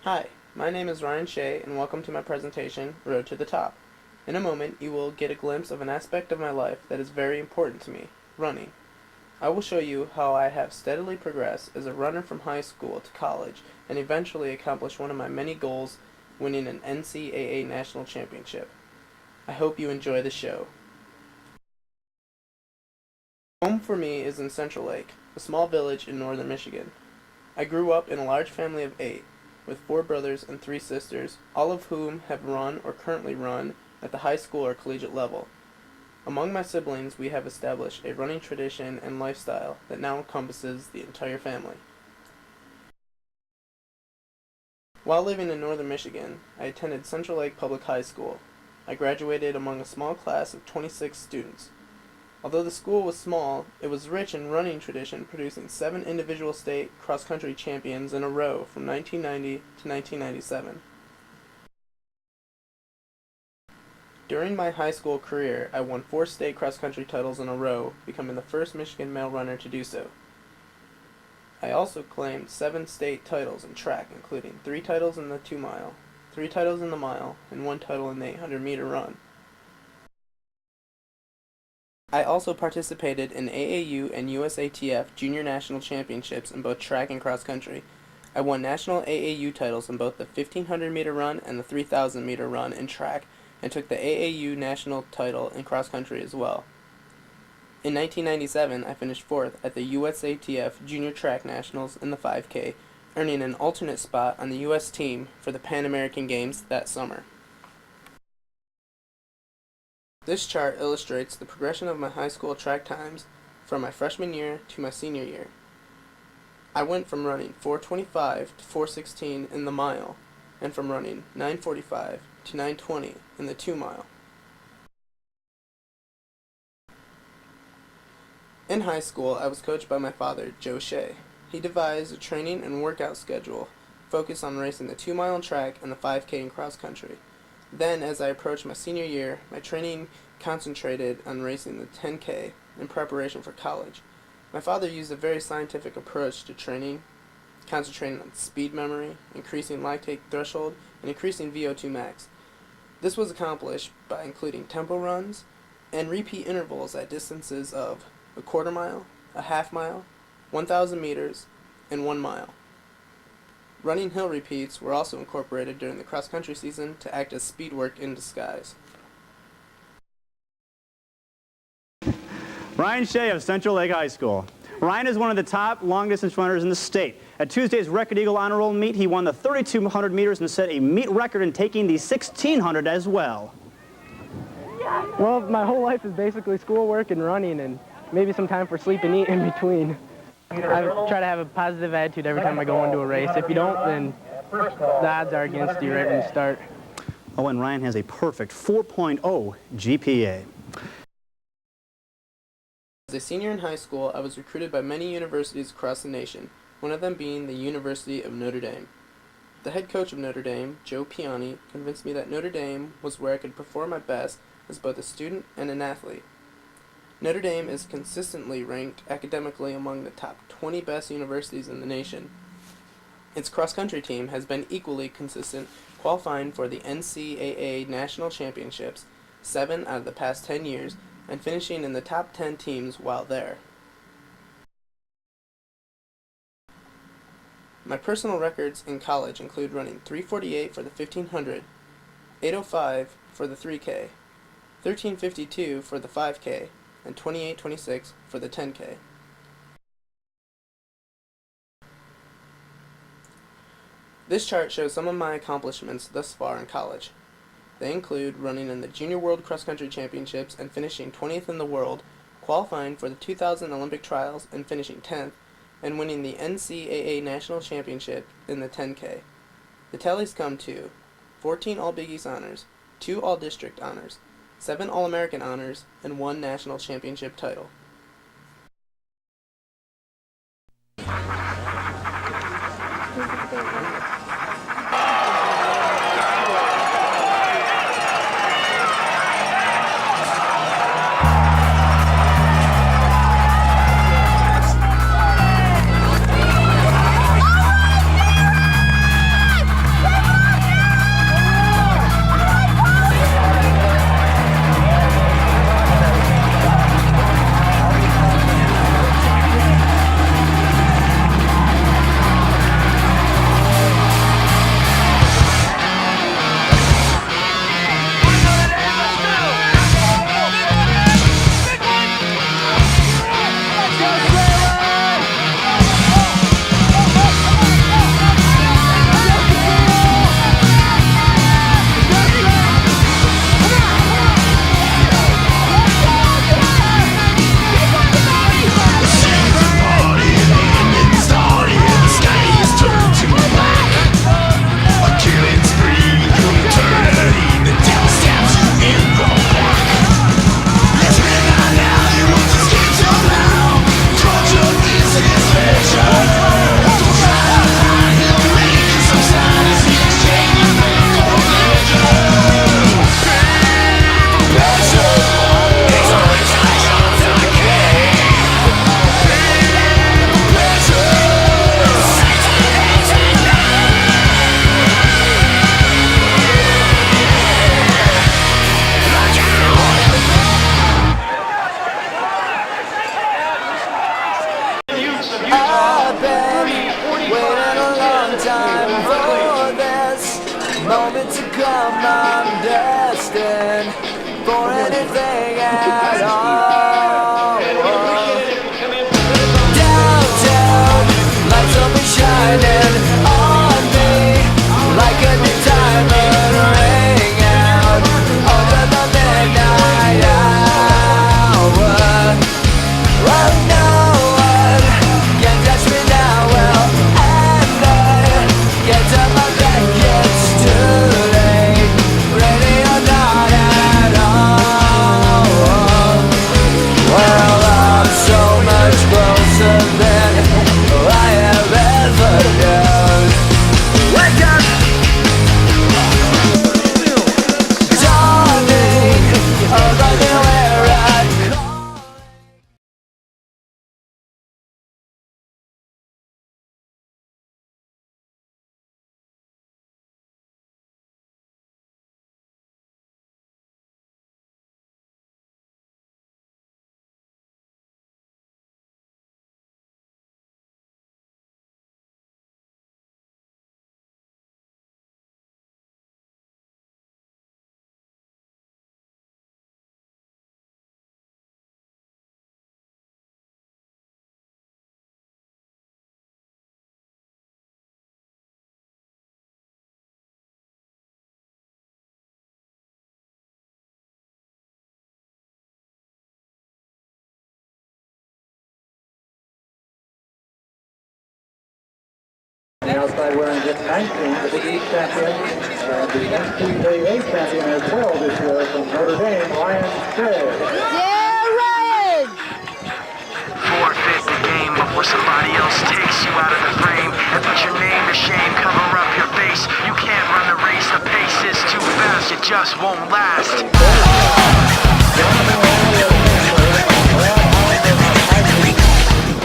Hi, my name is Ryan Shea, and welcome to my presentation, Road to the Top. In a moment, you will get a glimpse of an aspect of my life that is very important to me, running. I will show you how I have steadily progressed as a runner from high school to college, and eventually accomplished one of my many goals, winning an NCAA national championship. I hope you enjoy the show. Home for me is in Central Lake, a small village in northern Michigan. I grew up in a large family of 8, with 4 brothers and 3 sisters, all of whom have run or currently run at the high school or collegiate level. Among my siblings, we have established a running tradition and lifestyle that now encompasses the entire family. While living in northern Michigan, I attended Central Lake Public High School. I graduated among a small class of 26 students. Although the school was small, it was rich in running tradition, producing 7 individual state cross-country champions in a row from 1990 to 1997. During my high school career, I won 4 state cross-country titles in a row, becoming the first Michigan male runner to do so. I also claimed 7 state titles in track, including 3 titles in the 2-mile, 3 titles in the mile, and 1 title in the 800-meter run. I also participated in AAU and USATF junior national championships in both track and cross country. I won national AAU titles in both the 1500-meter run and the 3000-meter run in track, and took the AAU national title in cross country as well. In 1997, I finished 4th at the USATF Junior Track Nationals in the 5K, earning an alternate spot on the U.S. team for the Pan American Games that summer. This chart illustrates the progression of my high school track times from my freshman year to my senior year. I went from running 4:25 to 4:16 in the mile, and from running 9:45 to 9:20 in the 2-mile. In high school, I was coached by my father, Joe Shea. He devised a training and workout schedule focused on racing the 2-mile track and the 5K in cross country. Then, as I approached my senior year, my training concentrated on racing the 10K in preparation for college. My father used a very scientific approach to training, concentrating on speed memory, increasing lactate threshold, and increasing VO2 max. This was accomplished by including tempo runs and repeat intervals at distances of a 1/4 mile, a 1/2 mile, 1,000 meters, and 1 mile. Running hill repeats were also incorporated during the cross-country season to act as speed work in disguise. Ryan Shea of Central Lake High School. Ryan is one of the top long-distance runners in the state. At Tuesday's Record Eagle Honor Roll meet, he won the 3,200 meters and set a meet record in taking the 1,600 as well. Well, my whole life is basically schoolwork and running, and maybe some time for sleep and eat in between. I try to have a positive attitude every time I go into a race. If you don't, then the odds are against you right when you start. Oh, and Ryan has a perfect 4.0 GPA. As a senior in high school, I was recruited by many universities across the nation, one of them being the University of Notre Dame. The head coach of Notre Dame, Joe Piani, convinced me that Notre Dame was where I could perform my best as both a student and an athlete. Notre Dame is consistently ranked academically among the top 20 best universities in the nation. Its cross-country team has been equally consistent, qualifying for the NCAA national championships 7 out of the past 10 years, and finishing in the top 10 teams while there. My personal records in college include running 3:48 for the 1500, 8:05 for the 3K, 13:52 for the 5K, and 28:26 for the 10K. This chart shows some of my accomplishments thus far in college. They include running in the Junior World Cross Country Championships and finishing 20th in the world, qualifying for the 2000 Olympic Trials and finishing 10th, and winning the NCAA National Championship in the 10K. The tallies come to 14 All-Big East honors, 2 All-District honors, 7 All-American honors, and 1 national championship title. for this moment to come. I'm destined for anything at all. Downtown, lights will be shining on me like a new diamond ring out over the midnight hour. Well, no one can touch me now. Well, and I get up my back, it's too late. Ready or not at all. Well, I'm so much closer than I have ever known. Wake up! Dawning of a new era. Outside wearing just 19, the Big East champion, and the NCAA champion as well this year from Notre Dame, Ryan Shea. Yeah, Ryan! Forfeit the game before somebody else takes you out of the frame and put your name to shame, cover up your face. You can't run the race, the pace is too fast, it just won't last.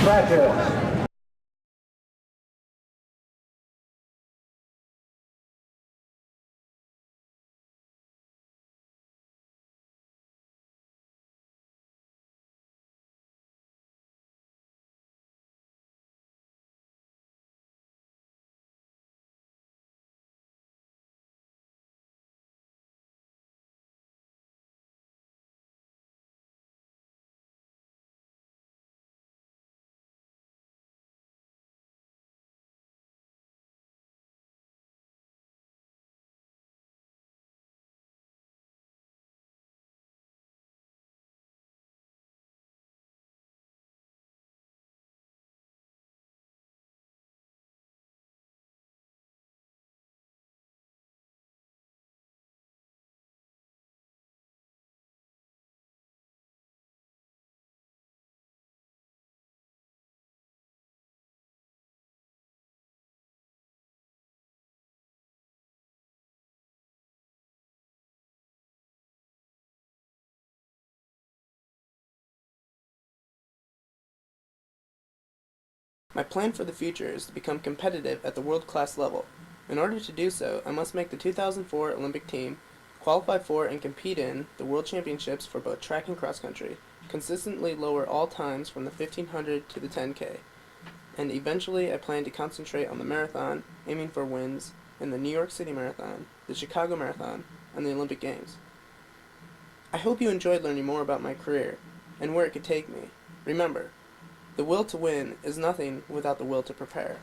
Practice. My plan for the future is to become competitive at the world-class level. In order to do so, I must make the 2004 Olympic team, qualify for and compete in the World Championships for both track and cross country, consistently lower all times from the 1500 to the 10K, and eventually I plan to concentrate on the marathon, aiming for wins in the New York City Marathon, the Chicago Marathon, and the Olympic Games. I hope you enjoyed learning more about my career and where it could take me. Remember, the will to win is nothing without the will to prepare.